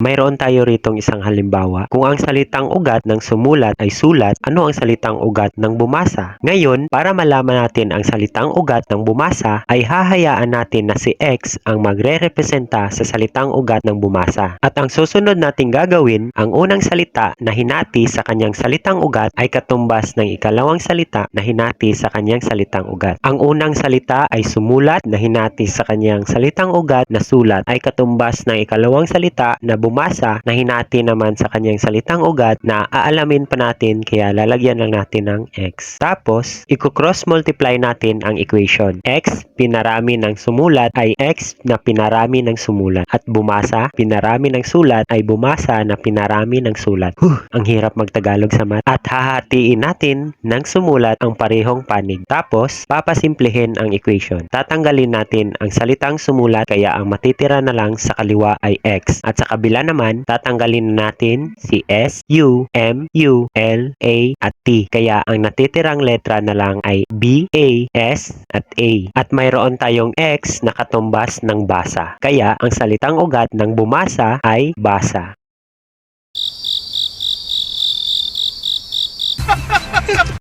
mayroon tayo ritong isang halimbawa. Kung ang salitang ugat ng sumulat ay sulat, ano ang salitang ugat ng bumasa? Ngayon, para malaman natin ang salitang ugat ng bumasa, ay hahayaan natin na si X ang magre-representa sa salitang ugat ng bumasa. At ang susunod nating gagawin, ang unang salita na hinati sa kanyang salitang ugat ay katumbas ng ikalawang salita na hinati sa kanyang salitang ugat. Ang unang salita ay sumulat na hinati sa kanyang salitang ugat na sulat ay katumbas ng ikalawang salita na bumasa na hinati naman sa kanyang salitang ugat na aalamin pa natin kaya lalagyan lang natin ng X. Tapos, i-cross multiply natin ang equation. X pinarami ng sumulat ay X na pinarami ng sumulat. At bumasa, pinarami ng sulat ay bumasa na pinarami ng sulat. Ang hirap magtagalog sa math. At hahatiin natin ng sumulat ang parehong panig. Tapos, papasimplehin ang equation. Tatanggalin natin ang salitang sumulat kaya ang matitira na lang sa kaliwa ay X. At sa kabila naman, tatanggalin natin si S, U, M, U, L, A, at T. Kaya ang natitirang letra na lang ay B, A, S, at A. At mayroon tayong X na katumbas ng basa. Kaya ang salitang ugat ng bumasa ay basa.